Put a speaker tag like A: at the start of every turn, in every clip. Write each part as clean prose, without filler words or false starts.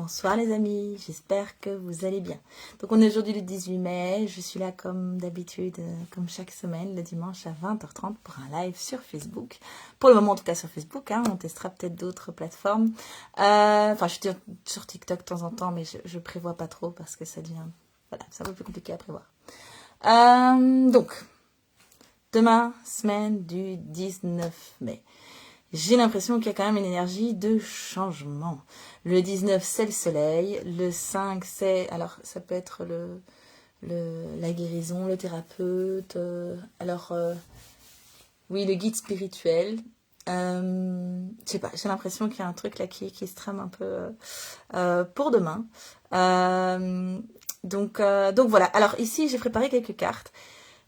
A: Bonsoir les amis, j'espère que vous allez bien. Donc on est aujourd'hui le 18 mai, je suis là comme d'habitude, comme chaque semaine, le dimanche à 20h30 pour un live sur Facebook. Pour le moment en tout cas sur Facebook, hein, on testera peut-être d'autres plateformes. Enfin je suis sur TikTok de temps en temps, mais je prévois pas trop parce que ça devient, voilà, c'est un peu plus compliqué à prévoir. Donc, demain, semaine du 19 mai. J'ai l'impression qu'il y a quand même une énergie de changement. Le 19, c'est le soleil. Le 5, c'est... Alors, ça peut être la guérison, le thérapeute. Oui, le guide spirituel. Je sais pas, j'ai l'impression qu'il y a un truc là qui se trame un peu pour demain. Donc voilà. Alors ici, j'ai préparé quelques cartes.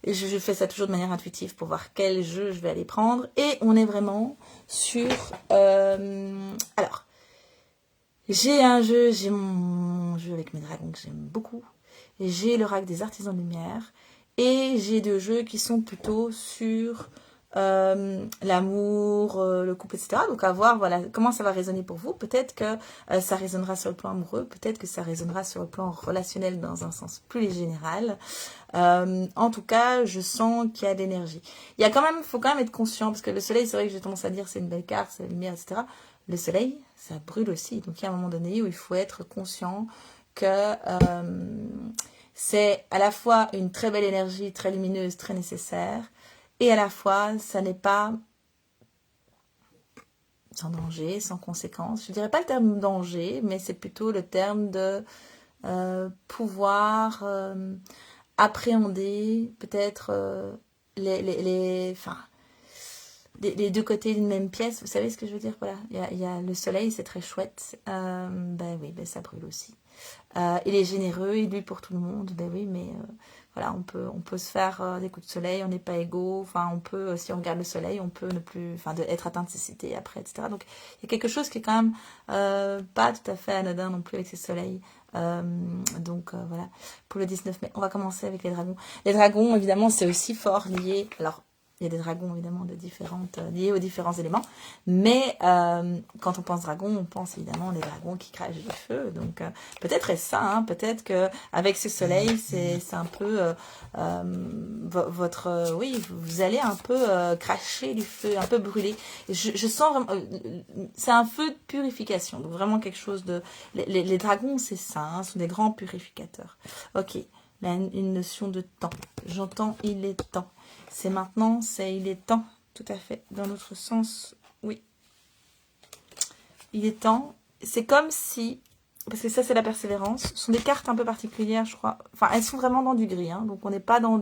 A: Et je fais ça toujours de manière intuitive pour voir quel jeu je vais aller prendre. Et on est vraiment sur... alors, j'ai mon jeu avec mes dragons que j'aime beaucoup. J'ai le rack des artisans de lumière. Et j'ai deux jeux qui sont plutôt sur l'amour, le couple, etc. Donc à voir voilà, comment ça va résonner pour vous. Peut-être que ça résonnera sur le plan amoureux. Peut-être que ça résonnera sur le plan relationnel dans un sens plus général. En tout cas, je sens qu'il y a de l'énergie. Faut quand même être conscient, parce que le soleil, c'est vrai que j'ai tendance à dire c'est une belle carte, c'est la lumière, etc. Le soleil, ça brûle aussi. Donc il y a un moment donné où il faut être conscient que c'est à la fois une très belle énergie, très lumineuse, très nécessaire, et à la fois, ça n'est pas sans danger, sans conséquence. Je dirais pas le terme danger, mais c'est plutôt le terme de pouvoir appréhender peut-être les deux côtés d'une même pièce. Vous savez ce que je veux dire? Voilà, il y a le soleil, c'est très chouette. Ben oui, ben ça brûle aussi. Il est généreux, il luit pour tout le monde. Ben oui, mais voilà, on peut se faire des coups de soleil, on n'est pas égaux. Enfin, on peut, si on regarde le soleil, on peut ne plus, enfin, être atteint de cécité après, etc. Donc, il y a quelque chose qui est quand même pas tout à fait anodin non plus avec ces soleils. Voilà, pour le 19 mai, on va commencer avec les dragons. Les dragons, évidemment, c'est aussi fort lié. Alors, il y a des dragons, évidemment, liés aux différents éléments. Mais quand on pense dragon, on pense évidemment les dragons qui crachent du feu. Donc, peut-être est-ce ça, hein, peut-être qu'avec ce soleil, c'est un peu oui, vous allez un peu cracher du feu, un peu brûler. Je sens vraiment... c'est un feu de purification. Donc, vraiment quelque chose de... Les dragons, c'est ça, hein, sont des grands purificateurs. Ok, là, une notion de temps. J'entends, il est temps. C'est maintenant, il est temps, tout à fait, dans l'autre sens, oui. Il est temps, c'est comme si, parce que ça c'est la persévérance, ce sont des cartes un peu particulières, je crois. Enfin, elles sont vraiment dans du gris, hein, donc on n'est pas dans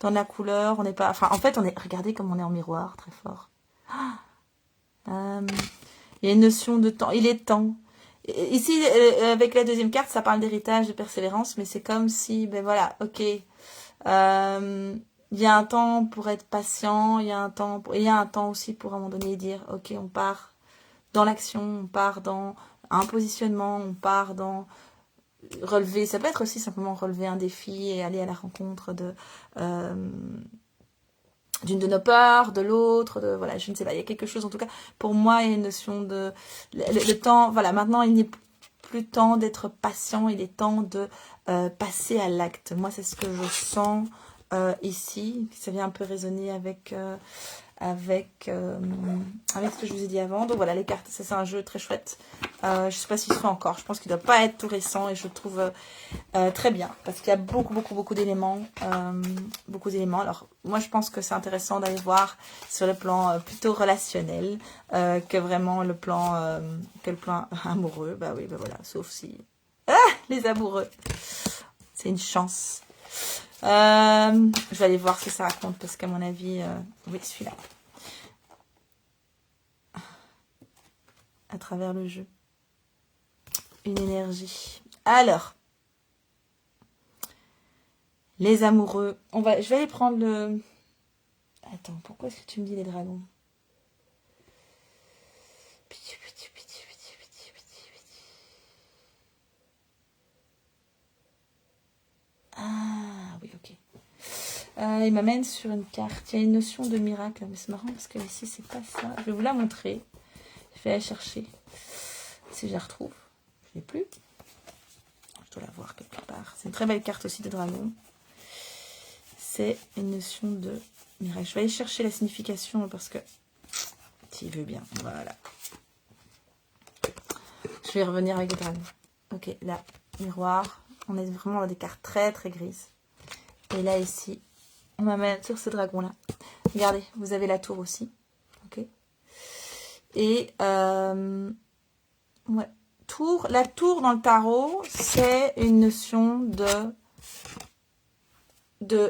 A: la couleur, on n'est pas, enfin, en fait, regardez comme on est en miroir, très fort. Il y a une notion de temps, il est temps. Ici, avec la deuxième carte, ça parle d'héritage, de persévérance, mais c'est comme si, ben voilà, ok, il y a un temps pour être patient, il y a un temps aussi pour à un moment donné dire ok, on part dans l'action, on part dans un positionnement, on part dans relever, ça peut être aussi simplement relever un défi et aller à la rencontre d'une de nos peurs, de l'autre, voilà, je ne sais pas, il y a quelque chose en tout cas, pour moi il y a une notion de le temps, voilà, maintenant il n'est plus temps d'être patient, il est temps de passer à l'acte. Moi c'est ce que je sens ici, ça vient un peu résonner avec ce que je vous ai dit avant. Donc voilà, les cartes, ça c'est un jeu très chouette. Je sais pas s'il se fait encore, je pense qu'il doit pas être tout récent et je le trouve très bien parce qu'il y a beaucoup d'éléments. Beaucoup d'éléments. Alors moi je pense que c'est intéressant d'aller voir sur le plan plutôt relationnel que vraiment le plan amoureux. Bah oui, bah voilà, sauf si... les amoureux, c'est une chance. Je vais aller voir ce que ça raconte parce qu'à mon avis, oui, celui-là. À travers le jeu. Une énergie. Alors, les amoureux. Je vais aller prendre le... Attends, pourquoi est-ce que tu me dis les dragons? Ah, oui, ok. Il m'amène sur une carte. Il y a une notion de miracle, mais c'est marrant parce que ici, c'est pas ça. Je vais vous la montrer. Je vais aller chercher. Si je la retrouve. l'ai plus. Je dois la voir quelque part. C'est une très belle carte aussi de dragon. C'est une notion de miracle. Je vais aller chercher la signification parce que tu veux bien. Voilà. Je vais revenir avec le dragon. Ok, là, miroir. On est vraiment dans des cartes très très grises. Et là, ici, on m'amène sur ce dragon-là. Regardez, vous avez la tour aussi. Ok. Et, ouais. La tour dans le tarot, c'est une notion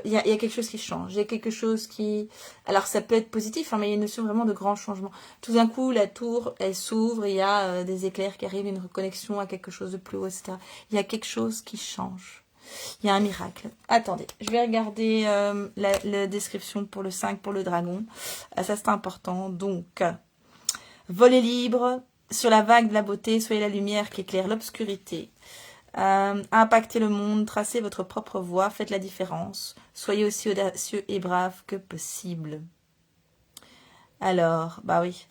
A: il y a quelque chose qui change, il y a quelque chose qui... Alors ça peut être positif, hein, mais il y a une notion vraiment de grand changement. Tout d'un coup, la tour, elle s'ouvre, il y a des éclairs qui arrivent, une reconnexion à quelque chose de plus haut, etc. Il y a quelque chose qui change. Il y a un miracle. Attendez, je vais regarder la description pour le 5, pour le dragon. Ça, c'est important. Donc, volez libre, sur la vague de la beauté, soyez la lumière qui éclaire l'obscurité. Impactez le monde, tracez votre propre voie, faites la différence. Soyez aussi audacieux et brave que possible. Alors, bah oui.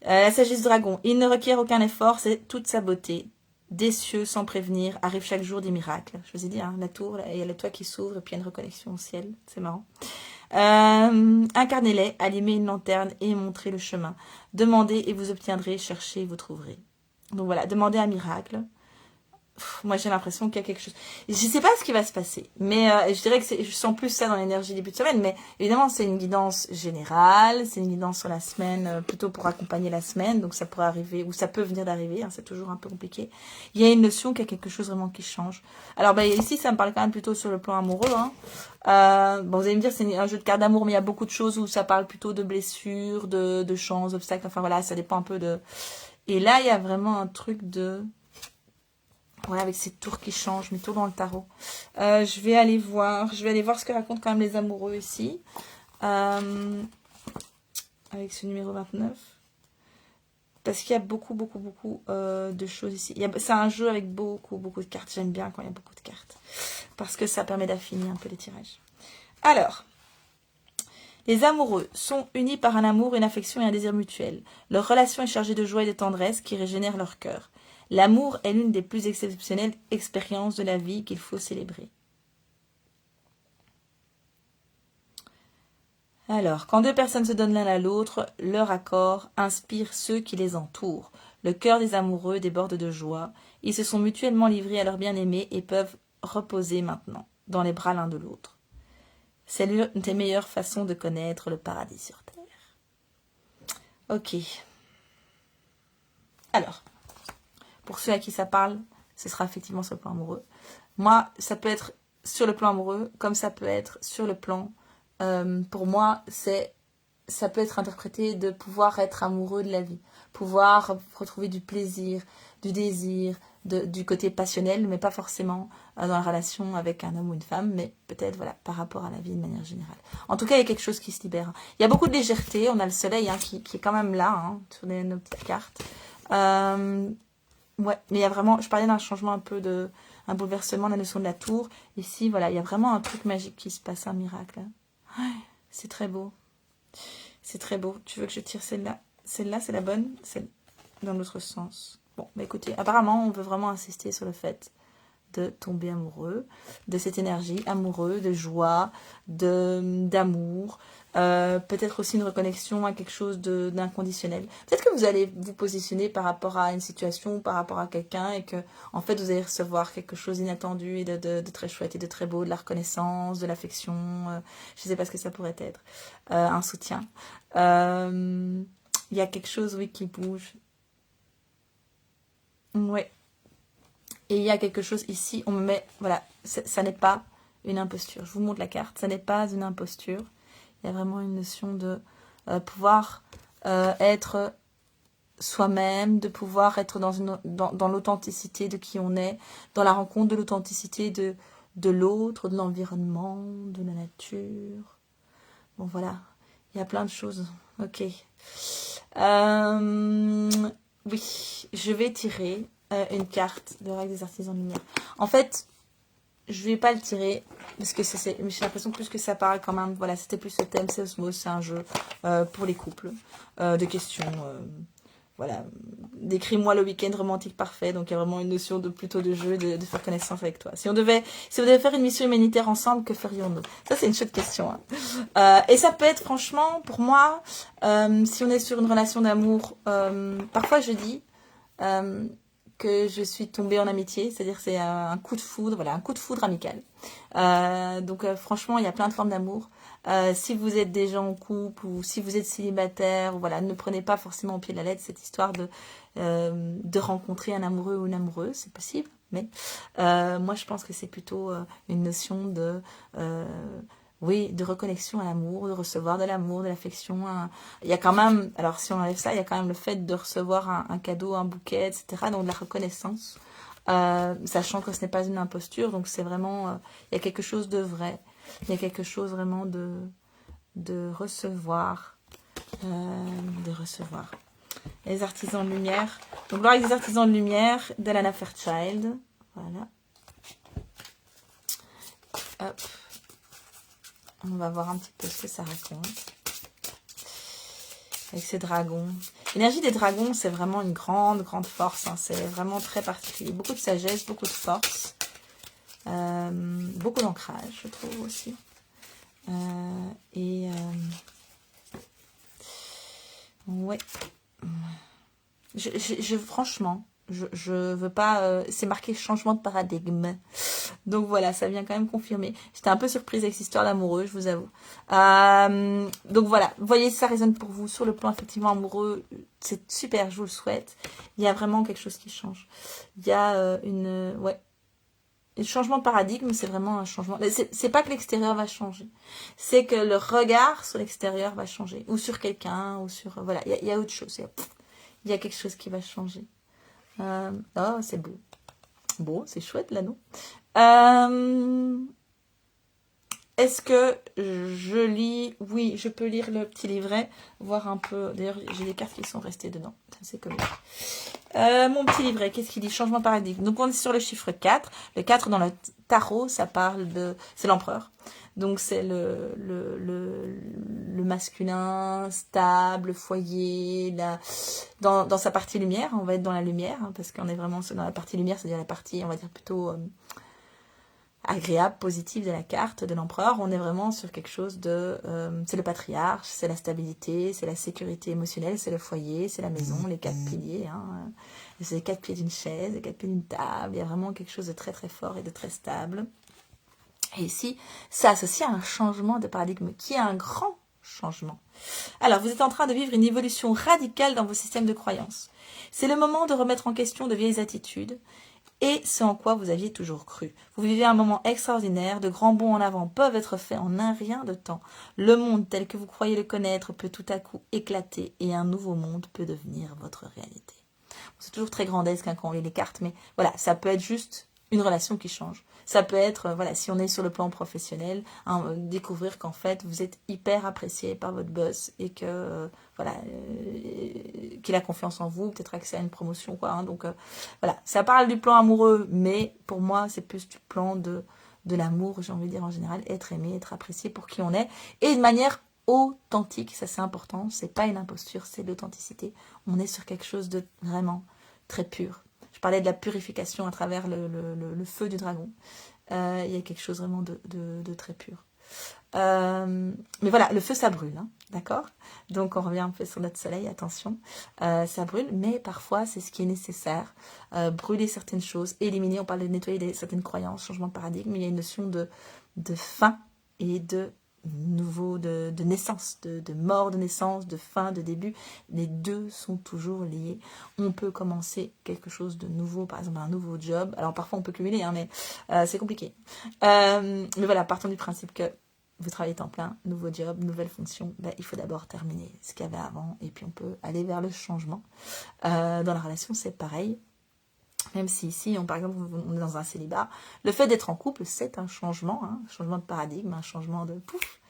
A: La sagesse du dragon. Il ne requiert aucun effort, c'est toute sa beauté. Des cieux, sans prévenir, arrivent chaque jour des miracles. Je vous ai dit, hein, la tour, il y a le toit qui s'ouvre et puis il y a une reconnexion au ciel. C'est marrant. Incarnez-les, allumez une lanterne et montrez le chemin. Demandez et vous obtiendrez, cherchez et vous trouverez. Donc voilà, demandez un miracle. Moi, j'ai l'impression qu'il y a quelque chose. Je ne sais pas ce qui va se passer, mais je dirais que je sens plus ça dans l'énergie début de semaine. Mais évidemment, c'est une guidance générale, c'est une guidance sur la semaine, plutôt pour accompagner la semaine. Donc, ça pourrait arriver, ou ça peut venir d'arriver, hein, c'est toujours un peu compliqué. Il y a une notion qu'il y a quelque chose vraiment qui change. Alors, bah, ici, ça me parle quand même plutôt sur le plan amoureux. Hein. Bon, vous allez me dire, c'est un jeu de cartes d'amour, mais il y a beaucoup de choses où ça parle plutôt de blessures, de chances, d'obstacles. Enfin, voilà, ça dépend un peu de... Et là, il y a vraiment un truc de... Ouais, avec ces tours qui changent, mes tours dans le tarot. Je vais aller voir ce que racontent quand même les amoureux ici. Avec ce numéro 29. Parce qu'il y a beaucoup de choses ici. C'est un jeu avec beaucoup de cartes. J'aime bien quand il y a beaucoup de cartes. Parce que ça permet d'affiner un peu les tirages. Alors, les amoureux sont unis par un amour, une affection et un désir mutuel. Leur relation est chargée de joie et de tendresse qui régénèrent leur cœur. L'amour est l'une des plus exceptionnelles expériences de la vie qu'il faut célébrer. Alors, quand deux personnes se donnent l'un à l'autre, leur accord inspire ceux qui les entourent. Le cœur des amoureux déborde de joie. Ils se sont mutuellement livrés à leur bien-aimé et peuvent reposer maintenant dans les bras l'un de l'autre. C'est l'une des meilleures façons de connaître le paradis sur terre. Ok. Alors, pour ceux à qui ça parle, ce sera effectivement sur le plan amoureux. Moi, ça peut être sur le plan amoureux, comme ça peut être sur le plan... pour moi, ça peut être interprété de pouvoir être amoureux de la vie. Pouvoir retrouver du plaisir, du désir, du côté passionnel, mais pas forcément dans la relation avec un homme ou une femme, mais peut-être voilà, par rapport à la vie de manière générale. En tout cas, il y a quelque chose qui se libère. Il y a beaucoup de légèreté, on a le soleil qui est quand même là, sur nos petites cartes. Ouais, mais il y a vraiment, je parlais d'un changement un peu un bouleversement, la notion de la tour. Ici, voilà, il y a vraiment un truc magique qui se passe, un miracle. Ouais, c'est très beau. C'est très beau. Tu veux que je tire celle-là? Celle-là, c'est la bonne? Celle dans l'autre sens. Bon, bah écoutez, apparemment, on veut vraiment insister sur le fait de tomber amoureux, de cette énergie amoureuse, de joie, d'amour, peut-être aussi une reconnexion à quelque chose d'inconditionnel. Peut-être que vous allez vous positionner par rapport à une situation, par rapport à quelqu'un, et que en fait vous allez recevoir quelque chose d'inattendu et de très chouette et de très beau, de la reconnaissance, de l'affection, je ne sais pas ce que ça pourrait être, un soutien. Il y a quelque chose, oui, qui bouge. Ouais. Et il y a quelque chose ici, on me met, voilà, ça n'est pas une imposture. Je vous montre la carte, ça n'est pas une imposture. Il y a vraiment une notion de pouvoir être soi-même, de pouvoir être dans l'authenticité de qui on est, dans la rencontre de l'authenticité de l'autre, de l'environnement, de la nature. Bon, voilà, il y a plein de choses. Ok. Oui, je vais tirer une carte de règle des artisans de lumière. En fait, je vais pas le tirer parce que j'ai l'impression plus que ça parle quand même. Voilà, c'était plus ce thème, c'est Osmose, c'est un jeu pour les couples, de questions voilà, décris-moi le week-end romantique parfait. Donc il y a vraiment une notion de plutôt de jeu, de faire connaissance avec toi. Si vous devez faire une mission humanitaire ensemble, que ferions-nous? Ça c'est une chouette question. Hein. Et ça peut être franchement, pour moi, si on est sur une relation d'amour, parfois je dis que je suis tombée en amitié, c'est-à-dire c'est un coup de foudre, voilà, un coup de foudre amical. Donc franchement, il y a plein de formes d'amour. Si vous êtes déjà en couple ou si vous êtes célibataire, voilà, ne prenez pas forcément au pied de la lettre cette histoire de rencontrer un amoureux ou une amoureuse, c'est possible, mais moi je pense que c'est plutôt une notion oui, de reconnexion à l'amour, de recevoir de l'amour, de l'affection. Il y a quand même, alors si on enlève ça, il y a quand même le fait de recevoir un cadeau, un bouquet, etc. Donc de la reconnaissance, sachant que ce n'est pas une imposture, donc c'est vraiment, il y a quelque chose de vrai. Il y a quelque chose vraiment de recevoir. De recevoir. Les artisans de lumière. Donc, gloire avec les artisans de lumière d'Alana Fairchild. Voilà. Hop. On va voir un petit peu ce que ça raconte. Avec ces dragons. L'énergie des dragons, c'est vraiment une grande, grande force. Hein. C'est vraiment très particulier. Beaucoup de sagesse, beaucoup de force. Beaucoup d'ancrage, je trouve aussi. Ouais. Franchement, je veux pas... c'est marqué changement de paradigme. Donc voilà, ça vient quand même confirmer. J'étais un peu surprise avec cette histoire d'amoureux, je vous avoue. Donc voilà, vous voyez, ça résonne pour vous sur le plan effectivement amoureux. C'est super, je vous le souhaite. Il y a vraiment quelque chose qui change. Il y a ouais. Le changement de paradigme, c'est vraiment un changement. C'est pas que l'extérieur va changer. C'est que le regard sur l'extérieur va changer. Ou sur quelqu'un, ou sur... Voilà, il y a autre chose. Il y a quelque chose qui va changer. Oh, c'est beau. Bon, c'est chouette là, non? Est-ce que je lis? Oui, je peux lire le petit livret, voir un peu. D'ailleurs, j'ai des cartes qui sont restées dedans. C'est comme mon petit livret, qu'est-ce qu'il dit? Changement de paradigme. Donc, on est sur le chiffre 4. Le 4 dans le tarot, ça parle de... C'est l'empereur. Donc, c'est le masculin stable, foyer, dans sa partie lumière. On va être dans la lumière, hein, parce qu'on est vraiment dans la partie lumière, c'est-à-dire la partie, on va dire, plutôt... agréable, positif de la carte de l'empereur. On est vraiment sur quelque chose de... c'est le patriarche, c'est la stabilité, c'est la sécurité émotionnelle, c'est le foyer, c'est la maison, les 4 piliers. Hein. C'est les 4 pieds d'une chaise, les 4 pieds d'une table. Il y a vraiment quelque chose de très très fort et de très stable. Et ici, ça associe à un changement de paradigme qui est un grand changement. Alors, vous êtes en train de vivre une évolution radicale dans vos systèmes de croyances. C'est le moment de remettre en question de vieilles attitudes et ce en quoi vous aviez toujours cru. Vous vivez un moment extraordinaire, de grands bonds en avant peuvent être faits en un rien de temps. Le monde tel que vous croyez le connaître peut tout à coup éclater et un nouveau monde peut devenir votre réalité. C'est toujours très grandesque hein, quand on lit les cartes, mais voilà, ça peut être juste une relation qui change. Ça peut être, voilà, si on est sur le plan professionnel, hein, découvrir qu'en fait, vous êtes hyper apprécié par votre boss et que, voilà, qu'il a confiance en vous, peut-être accès à une promotion, quoi. Hein, donc, voilà, ça parle du plan amoureux, mais pour moi, c'est plus du plan de l'amour, j'ai envie de dire en général, être aimé, être apprécié pour qui on est, et de manière authentique, ça c'est important, c'est pas une imposture, c'est l'authenticité. On est sur quelque chose de vraiment très pur. Je parlais de la purification à travers le feu du dragon. Il y a quelque chose vraiment de très pur. Mais voilà, le feu, ça brûle, hein, d'accord? Donc, on revient un peu sur notre soleil, attention. Ça brûle, mais parfois, c'est ce qui est nécessaire. Brûler certaines choses, éliminer, on parle de nettoyer certaines croyances, changement de paradigme. Il y a une notion de fin et de nouveau, de naissance, de mort, de naissance, de fin, de début. Les deux sont toujours liés. On peut commencer quelque chose de nouveau, par exemple un nouveau job. Alors parfois on peut cumuler, hein, mais c'est compliqué. Mais voilà, partons du principe que vous travaillez temps plein, nouveau job, nouvelle fonction, ben, il faut d'abord terminer ce qu'il y avait avant et puis on peut aller vers le changement. Dans la relation, c'est pareil. Même si ici, par exemple, on est dans un célibat, le fait d'être en couple, c'est un changement, hein, un changement de paradigme, un changement de pouf.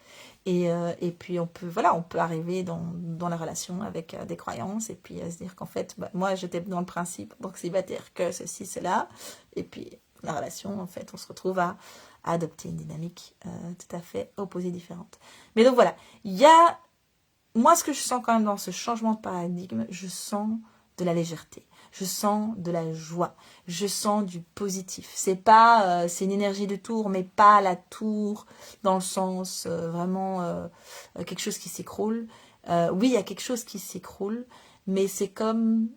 A: Et puis on peut arriver dans la relation avec des croyances et puis se dire qu'en fait, bah, moi j'étais dans le principe donc célibataire que ceci, cela. Et puis la relation, en fait, on se retrouve à adopter une dynamique tout à fait opposée, différente. Mais donc voilà, il y a, moi ce que je sens quand même dans ce changement de paradigme, je sens de la légèreté. Je sens de la joie. Je sens du positif. C'est pas, c'est une énergie de tour, mais pas la tour dans le sens vraiment quelque chose qui s'écroule. Oui, il y a quelque chose qui s'écroule, mais c'est comme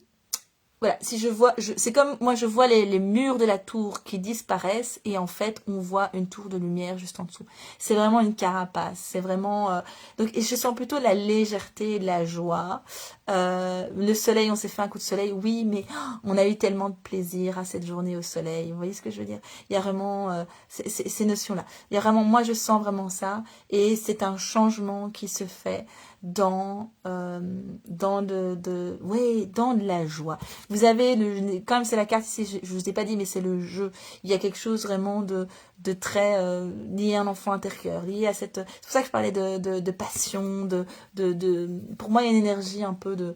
A: voilà, si je vois, c'est comme moi je vois les murs de la tour qui disparaissent et en fait on voit une tour de lumière juste en dessous. C'est vraiment une carapace, c'est vraiment donc et je sens plutôt la légèreté, de la joie. Le soleil, on s'est fait un coup de soleil, oui, mais on a eu tellement de plaisir à cette journée au soleil. Vous voyez ce que je veux dire? Il y a vraiment ces notions-là. Il y a vraiment, moi je sens vraiment ça et c'est un changement qui se fait dans ouais, dans de la joie. Vous avez quand même c'est la carte ici, je vous ai pas dit, mais c'est le jeu. Il y a quelque chose vraiment de très lié à un enfant intérieur, lié à cette. C'est pour ça que je parlais de passion, Pour moi, il y a une énergie un peu de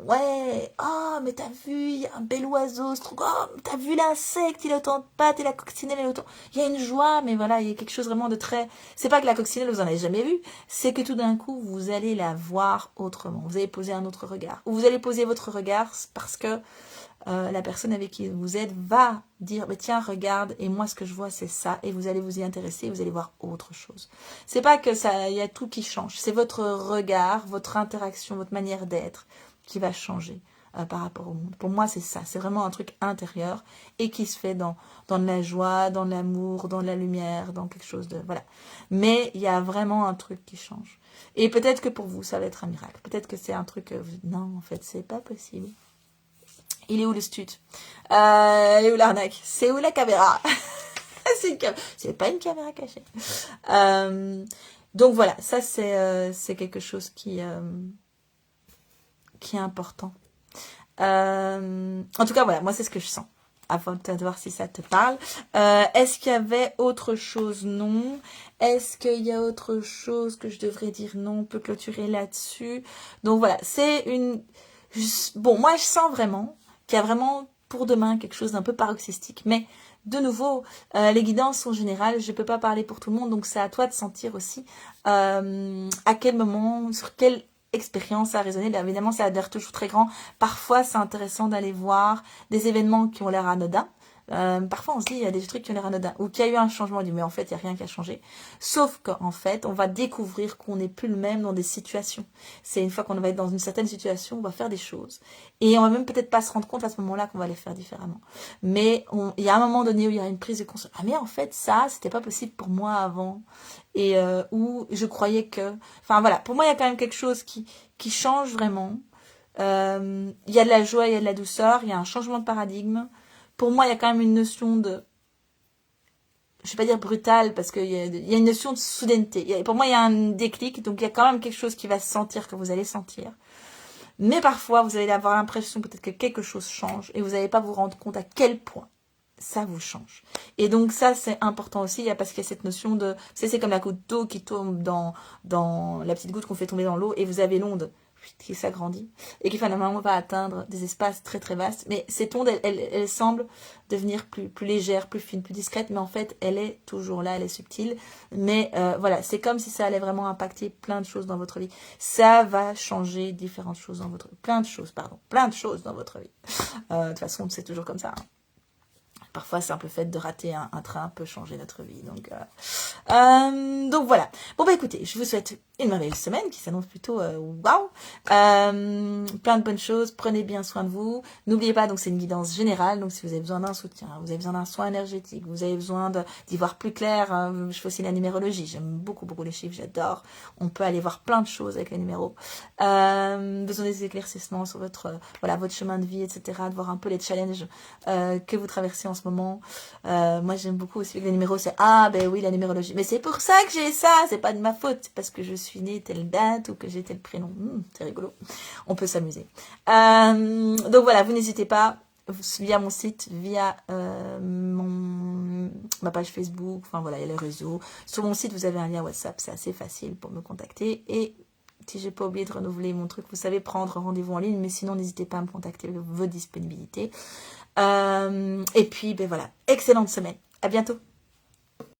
A: ouais. Oh, mais t'as vu, il y a un bel oiseau, c'est trop. Oh, t'as vu l'insecte, il a autant de pattes et la coccinelle, elle a autant. Il y a une joie, mais voilà, il y a quelque chose vraiment de très. C'est pas que la coccinelle vous en avez jamais vu, c'est que tout d'un coup vous allez la voir autrement. Vous allez poser un autre regard. Ou vous allez poser votre regard parce que la personne avec qui vous êtes va dire mais tiens regarde et moi ce que je vois c'est ça et vous allez vous y intéresser et vous allez voir autre chose. C'est pas que ça il y a tout qui change, c'est votre regard, votre interaction, votre manière d'être qui va changer par rapport au monde. Pour moi c'est ça, c'est vraiment un truc intérieur et qui se fait dans de la joie, dans l'amour, dans la lumière, dans quelque chose de voilà. Mais il y a vraiment un truc qui change. Et peut-être que pour vous ça va être un miracle. Peut-être que c'est un truc non en fait c'est pas possible. Il est où le stud? Il est où l'arnaque? C'est où la caméra? C'est pas une caméra cachée. Donc voilà, ça c'est quelque chose qui est important. En tout cas, voilà, moi c'est ce que je sens. Avant de voir si ça te parle. Est-ce qu'il y avait autre chose? Non. Est-ce qu'il y a autre chose que je devrais dire? Non, on peut clôturer là-dessus. Donc voilà, c'est une... Bon, moi je sens vraiment qu'il y a vraiment pour demain quelque chose d'un peu paroxystique. Mais de nouveau, les guidances sont générales. Je ne peux pas parler pour tout le monde, donc c'est à toi de sentir aussi à quel moment, sur quelle expérience ça a résonné. Bien évidemment, ça a l'air toujours très grand. Parfois, c'est intéressant d'aller voir des événements qui ont l'air anodins. Parfois, on se dit, il y a des trucs qui ont l'air anodins, ou qu'il y a eu un changement, mais en fait, il n'y a rien qui a changé. Sauf qu'en fait, on va découvrir qu'on n'est plus le même dans des situations. C'est une fois qu'on va être dans une certaine situation, on va faire des choses. Et on va même peut-être pas se rendre compte à ce moment-là qu'on va les faire différemment. Mais il y a un moment donné où il y a une prise de conscience. Ah mais en fait, ça, c'était pas possible pour moi avant. Et où je croyais que... Enfin voilà, pour moi, il y a quand même quelque chose qui change vraiment. Il y a de la joie, il y a de la douceur, il y a un changement de paradigme. Pour moi, il y a quand même une notion de... Je ne vais pas dire brutale, parce qu'il y a une notion de soudaineté. Pour moi, il y a un déclic, donc il y a quand même quelque chose qui va se sentir, que vous allez sentir. Mais parfois, vous allez avoir l'impression peut-être que quelque chose change, et vous n'allez pas vous rendre compte à quel point ça vous change. Et donc ça, c'est important aussi, parce qu'il y a cette notion de... C'est comme la goutte d'eau qui tombe dans la petite goutte qu'on fait tomber dans l'eau, et vous avez l'onde qui s'agrandit et qui finalement va atteindre des espaces très très vastes. Mais cette onde, elle semble devenir plus légère, plus fine, plus discrète, mais en fait, elle est toujours là, elle est subtile. Mais voilà, c'est comme si ça allait vraiment impacter plein de choses dans votre vie. Ça va changer différentes choses dans votre vie. Plein de choses dans votre vie. De toute façon, c'est toujours comme ça. Hein. Parfois, c'est un peu fait de rater un train peut changer notre vie. Donc voilà. Bon, bah écoutez, je vous souhaite une merveilleuse semaine qui s'annonce plutôt waouh. Plein de bonnes choses. Prenez bien soin de vous. N'oubliez pas, donc c'est une guidance générale. Donc si vous avez besoin d'un soutien, vous avez besoin d'un soin énergétique, vous avez besoin d'y voir plus clair. Je fais aussi la numérologie. J'aime beaucoup les chiffres. J'adore. On peut aller voir plein de choses avec les numéros. Besoin des éclaircissements sur votre chemin de vie, etc. De voir un peu les challenges que vous traversez en ce moment. Moi, j'aime beaucoup aussi les numéros. C'est ben oui, la numérologie. Mais c'est pour ça que j'ai ça. C'est pas de ma faute. C'est parce que je suis née telle date ou que j'ai tel prénom. C'est rigolo. On peut s'amuser. Donc voilà, vous n'hésitez pas via mon site, via ma page Facebook. Enfin voilà, il y a les réseaux. Sur mon site, vous avez un lien WhatsApp. C'est assez facile pour me contacter. Et si j'ai pas oublié de renouveler mon truc, vous savez, prendre rendez-vous en ligne. Mais sinon, n'hésitez pas à me contacter avec vos disponibilités. Et puis, ben voilà, excellente semaine. À bientôt.